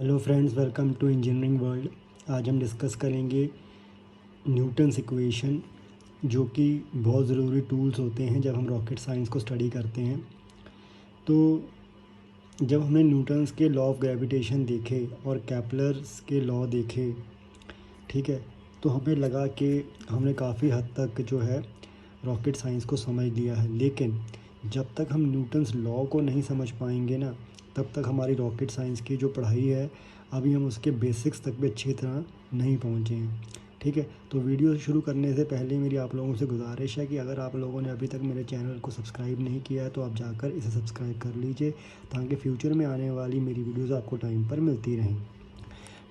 Hello friends, welcome to engineering world. आज हम discuss करेंगे न्यूटन्स इक्वेशन, जो कि बहुत ज़रूरी टूल्स होते हैं जब हम रॉकेट साइंस को स्टडी करते हैं। तो जब हमने न्यूटन्स के लॉ ऑफ ग्रेविटेशन देखे और केपलर्स के लॉ देखे, ठीक है, तो हमें लगा कि हमने काफ़ी हद तक जो है रॉकेट साइंस को समझ लिया है। लेकिन जब तक हम न्यूटन्स लॉ को नहीं समझ पाएंगे ना, तब तक हमारी रॉकेट साइंस की जो पढ़ाई है, अभी हम उसके बेसिक्स तक भी अच्छी तरह नहीं पहुँचे हैं। ठीक है, तो वीडियो शुरू करने से पहले मेरी आप लोगों से गुजारिश है कि अगर आप लोगों ने अभी तक मेरे चैनल को सब्सक्राइब नहीं किया है तो आप जाकर इसे सब्सक्राइब कर लीजिए, ताकि फ्यूचर में आने वाली मेरी वीडियोज़ आपको टाइम पर मिलती रहें।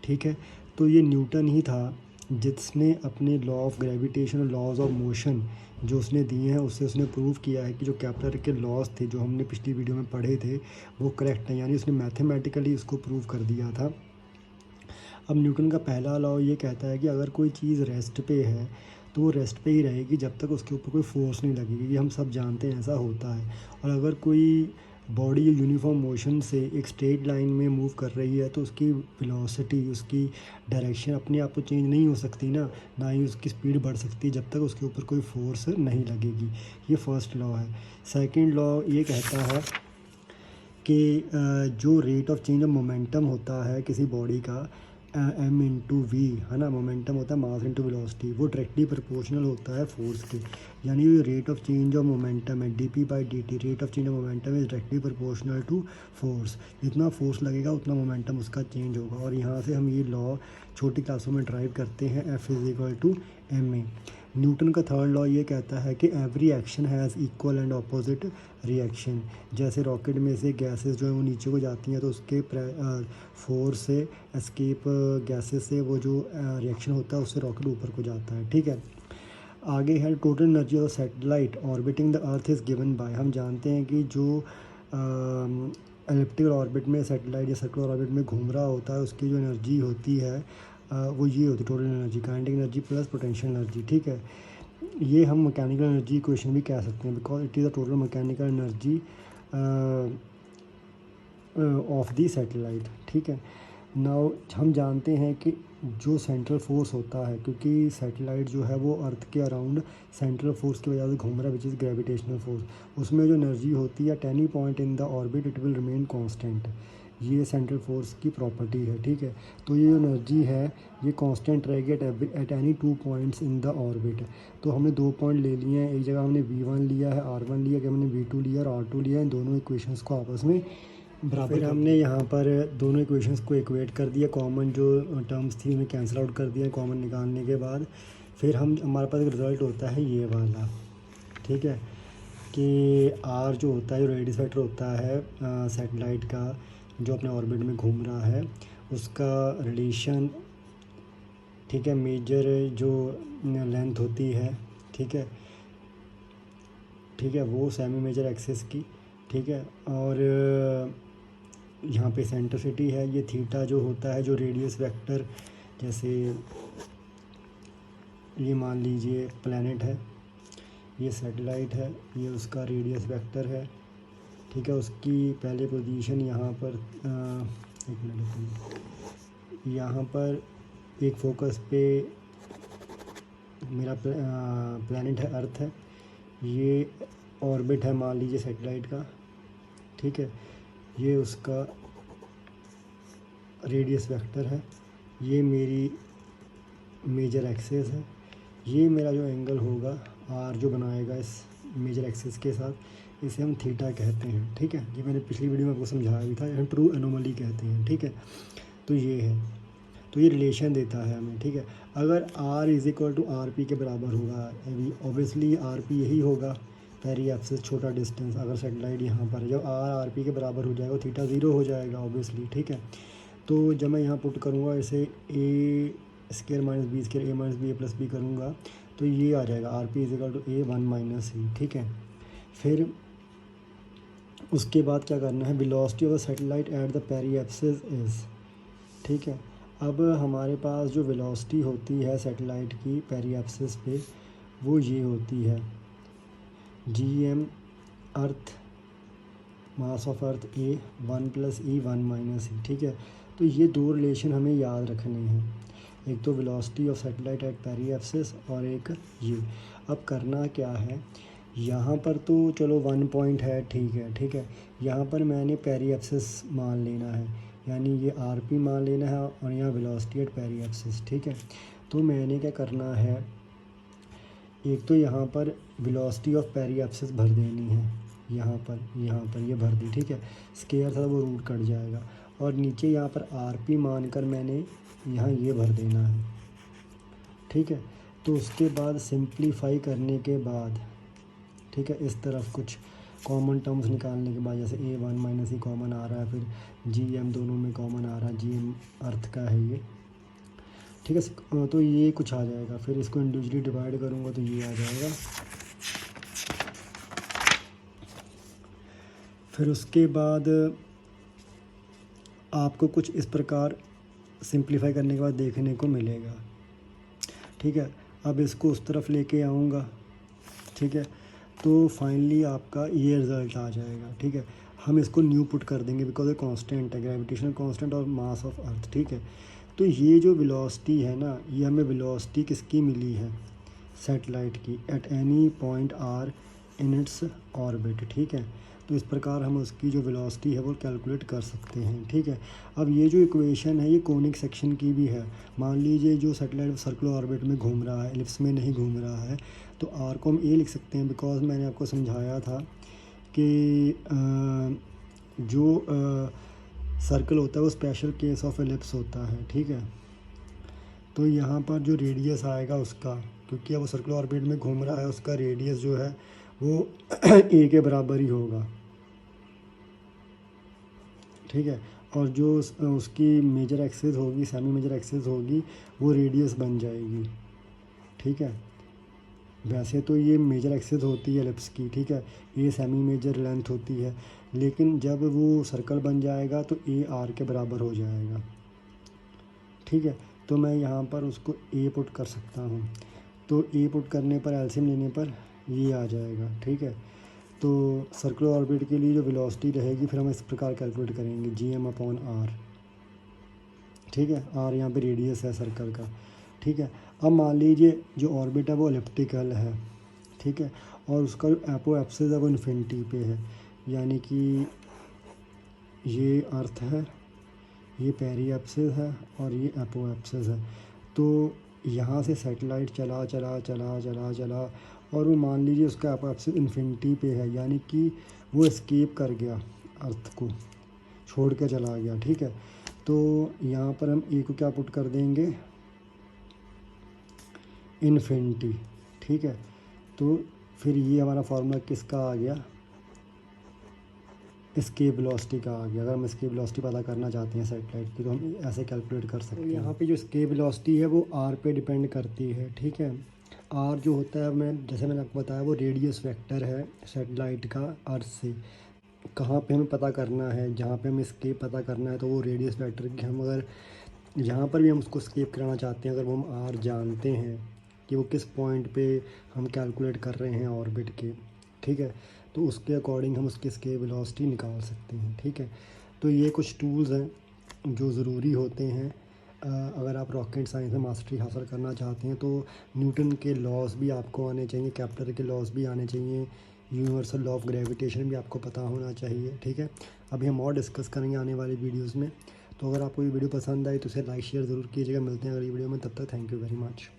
ठीक है, तो ये न्यूटन ही था जिसने अपने लॉ ऑफ ग्रेविटेशन और लॉज ऑफ मोशन जो उसने दिए हैं, उससे उसने प्रूव किया है कि जो केपलर के लॉज थे जो हमने पिछली वीडियो में पढ़े थे वो करेक्ट हैं, यानी उसने मैथमेटिकली उसको प्रूव कर दिया था। अब न्यूटन का पहला लॉ ये कहता है कि अगर कोई चीज़ रेस्ट पे है तो वो रेस्ट पे ही रहेगी जब तक उसके ऊपर कोई फोर्स नहीं लगेगी। ये हम सब जानते हैं, ऐसा होता है। और अगर कोई बॉडी यूनिफॉर्म मोशन से एक स्ट्रेट लाइन में मूव कर रही है तो उसकी वेलोसिटी, उसकी डायरेक्शन अपने आप तो चेंज नहीं हो सकती ना ही उसकी स्पीड बढ़ सकती जब तक उसके ऊपर कोई फोर्स नहीं लगेगी। ये फर्स्ट लॉ है। सेकंड लॉ ये कहता है कि जो rate of change of momentum होता है किसी बॉडी का, एम इंटू वी, है ना, मोमेंटम होता है मास इंटू वेलोसिटी, वो डायरेक्टली प्रोपोर्शनल होता है फोर्स के। यानी rate of change of momentum है dp/dt, rate of change of momentum is directly proportional to force. जितना फोर्स लगेगा उतना मोमेंटम उसका चेंज होगा। और यहाँ से हम ये लॉ छोटी क्लासों में ड्राइव करते हैं, F=ma। न्यूटन का थर्ड लॉ ये कहता है कि every action has equal and opposite reaction. जैसे रॉकेट में से गैसेस जो है वो नीचे को जाती हैं तो उसके फोर्स से एस्केप गैसेस से वो जो रिएक्शन होता है उससे रॉकेट ऊपर को जाता है। ठीक है, आगे है total energy of satellite orbiting the earth is given by. हम जानते हैं कि जो एलिप्टिकल ऑर्बिट में सैटेलाइट या सर्कुलर ऑर्बिट में घूम रहा होता है उसकी जो एनर्जी होती है वो ये होती है total energy, kinetic energy plus potential energy. ठीक है, ये हम मैकेनिकल एनर्जी इक्वेशन भी कह सकते हैं, because it is the total mechanical energy of the satellite. ठीक है, नाउ हम जानते हैं कि जो सेंट्रल फोर्स होता है, क्योंकि सैटेलाइट जो है वो अर्थ के अराउंड सेंट्रल फोर्स की वजह से घूम रहा है, विच इज़ ग्रेविटेशनल फोर्स, उसमें जो एनर्जी होती है eight any point in the orbit it will remain constant. ये सेंट्रल फोर्स की प्रॉपर्टी है। ठीक है, तो ये एनर्जी है ये कांस्टेंट रहेगी at any 2 points in the orbit. तो हमने 2 पॉइंट ले लिए हैं, एक जगह हमने v1 लिया है, r1 लिया, कि हमने v2 लिया और r2 लिया, इन दोनों इक्वेशंस को आपस में बराबर। फिर हमने यहाँ पर दोनों इक्वेशंस को इक्वेट कर दिया, कॉमन जो टर्म्स थी उन्हें कैंसिल आउट कर दिया कॉमन निकालने के बाद। फिर हमारे पास एक रिज़ल्ट होता है ये वाला। ठीक है, कि आर जो होता है, जो रेडियस वेक्टर होता है सैटेलाइट का जो अपने ऑर्बिट में घूम रहा है, उसका रिलेशन, ठीक है, मेजर जो लेंथ होती है, ठीक है, वो सेमी मेजर एक्सिस की। ठीक है, और यहाँ पे सेंट्रिसिटी है, ये थीटा जो होता है, जो रेडियस वेक्टर, जैसे ये मान लीजिए प्लैनेट है, ये सैटेलाइट है, ये उसका रेडियस वेक्टर है। ठीक है, उसकी पहले पोजीशन यहाँ पर एक मिनट, यहाँ पर एक फोकस पे मेरा प्लैनेट है, अर्थ है, ये ऑर्बिट है मान लीजिए सैटेलाइट का। ठीक है, ये उसका रेडियस वेक्टर है, ये मेरी मेजर एक्सिस है, ये मेरा जो एंगल होगा आर जो बनाएगा इस मेजर एक्सिस के साथ, इसे हम थीटा कहते हैं। ठीक है, ये मैंने पिछली वीडियो में आपको समझाया भी था, हम ट्रू एनोमली कहते हैं। ठीक है, तो ये है, तो ये रिलेशन देता है हमें। ठीक है, अगर r = rp के बराबर होगा, ऑब्वियसली rp यही होगा, पेरी एक्सिस छोटा डिस्टेंस, अगर सैटेलाइट यहाँ पर है, जब r rp के बराबर हो जाएगा थीटा 0 हो जाएगा ऑब्वियसली। ठीक है, तो जब मैं यहाँ पुट करूँगा इसे a² - b² a - b a + b करूँगा तो ये आ जाएगा rp = a1 - c। ठीक है, फिर उसके बाद क्या करना है, velocity of the satellite at the peri axis is. ठीक है, अब हमारे पास जो वेलोसिटी होती है सैटेलाइट की पेरी एक्सिस पे, वो ये होती है gm earth mass of earth a 1 + e 1 - e। ठीक है, तो ये दो रिलेशन हमें याद रखने हैं, एक तो वेलोसिटी ऑफ सैटेलाइट एट पेरिप्सिस और एक ये। अब करना क्या है, यहाँ पर तो चलो 1 पॉइंट है, ठीक है। यहाँ पर मैंने पेरिप्सिस मान लेना है, यानी ये आरपी मान लेना है और यहाँ वेलोसिटी एट पेरिप्सिस, ठीक है। तो मैंने क्या करना है, एक तो यहाँ पर वेलोसिटी ऑफ पेरिप्सिस भर देनी है, यहाँ पर ये भर दी, ठीक है। स्केयर था वो रूट कट जाएगा, और नीचे यहाँ पर आरपी मानकर मैंने यहाँ ये भर देना है, ठीक है। तो उसके बाद सिंप्लीफाई करने के बाद, ठीक है, इस तरफ कुछ कॉमन टर्म्स निकालने के बाद, जैसे A1 माइनस E कॉमन आ रहा है, फिर GM दोनों में कॉमन आ रहा है, GM अर्थ का है ये, ठीक है। तो ये कुछ आ जाएगा, फिर इसको इंडिविजुअली डिवाइड करूँगा तो ये आ जाएगा। फिर उसके बाद आपको कुछ इस प्रकार सिंप्लीफाई करने के बाद देखने को मिलेगा, ठीक है। अब इसको उस तरफ लेके आऊँगा, ठीक है, तो फाइनली आपका ये रिज़ल्ट आ जाएगा, ठीक है। हम इसको न्यू पुट कर देंगे बिकॉज ये कांस्टेंट है, ग्रेविटेशनल कांस्टेंट और मास ऑफ अर्थ, ठीक है। तो ये जो वेलोसिटी है ना, ये हमें वेलोसिटी किसकी मिली है, सैटेलाइट की, at any point r in its orbit, ठीक है। तो इस प्रकार हम उसकी जो वेलोसिटी है वो कैलकुलेट कर सकते हैं, ठीक है। अब ये जो इक्वेशन है ये कोनिक सेक्शन की भी है। मान लीजिए जो सैटेलाइट सर्कुलर ऑर्बिट में घूम रहा है, एलिप्स में नहीं घूम रहा है, तो आर को हम ए लिख सकते हैं, बिकॉज मैंने आपको समझाया था कि जो सर्कल होता है वो स्पेशल केस ऑफ एलिप्स होता है, ठीक है। तो यहाँ पर जो रेडियस आएगा उसका, क्योंकि अब वो सर्कुलर ऑर्बिट में घूम रहा है, उसका रेडियस जो है वो ए के बराबर ही होगा, ठीक है। और जो उसकी मेजर एक्सिस होगी, सेमी मेजर एक्सिस होगी, वो रेडियस बन जाएगी, ठीक है। वैसे तो ये मेजर एक्सिस होती है एलिप्स की, ठीक है, ये सेमी मेजर लेंथ होती है, लेकिन जब वो सर्कल बन जाएगा तो ए आर के बराबर हो जाएगा, ठीक है। तो मैं यहाँ पर उसको ए पुट कर सकता हूँ, तो ए पुट करने पर, एलसीएम लेने पर ये आ जाएगा, ठीक है। तो सर्कुलर ऑर्बिट के लिए जो वेलोसिटी रहेगी फिर हम इस प्रकार कैलकुलेट करेंगे, GM/R, ठीक है। आर यहाँ पे रेडियस है सर्कल का, ठीक है। अब मान लीजिए जो ऑर्बिट है वो एलिप्टिकल है, ठीक है, और उसका जो एपोएप्सिस है वो इन्फिनिटी पे है, यानी कि ये अर्थ है, ये पेरिप्सिस है और ये एपोएप्सिस है। तो यहाँ से सैटेलाइट चला चला चला चला चला और वो मान लीजिए उसका एपोएप्सिस इन्फिनिटी पे है, यानी कि वो एस्केप कर गया, अर्थ को छोड़ के चला गया, ठीक है। तो यहाँ पर हम ए को क्या पुट कर देंगे, इन्फिनिटी, ठीक है। तो फिर ये हमारा फार्मूला किसका आ गया, एस्केप वेलोसिटी का आ गया। अगर हम एस्केप वेलोसिटी पता करना चाहते हैं सैटेलाइट की तो हम ऐसे कैलकुलेट कर सकते हैं। यहाँ पे जो एस्केप वेलोसिटी है वो आर पे डिपेंड करती है, ठीक है। आर जो होता है, जैसे मैंने आपको बताया, वो रेडियस वेक्टर है सैटेलाइट का अर्थ से। कहाँ पे हमें पता करना है, जहाँ पे हमें एस्केप पता करना है तो वो रेडियस वेक्टर की, हम अगर जहाँ पर भी हम उसको एस्केप कराना चाहते हैं, अगर वो हम आर जानते हैं कि वो किस पॉइंट पे हम कैलकुलेट कर रहे हैं ऑर्बिट के, ठीक है, तो उसके अकॉर्डिंग हम उसकी एस्केप वेलोसिटी निकाल सकते हैं, ठीक है। तो ये कुछ टूल्स हैं जो ज़रूरी होते हैं अगर आप रॉकेट साइंस में मास्टरी हासिल करना चाहते हैं। तो न्यूटन के लॉज भी आपको आने चाहिए, केप्लर के लॉज भी आने चाहिए, यूनिवर्सल लॉ ऑफ ग्रेविटेशन भी आपको पता होना चाहिए, ठीक है। अभी हम और डिस्कस करेंगे आने वाली वीडियोज़ में। तो अगर आपको ये वीडियो पसंद आई तो इसे लाइक शेयर ज़रूर कीजिएगा। मिलते हैं अगली वीडियो में, तब तक थैंक यू वेरी मच।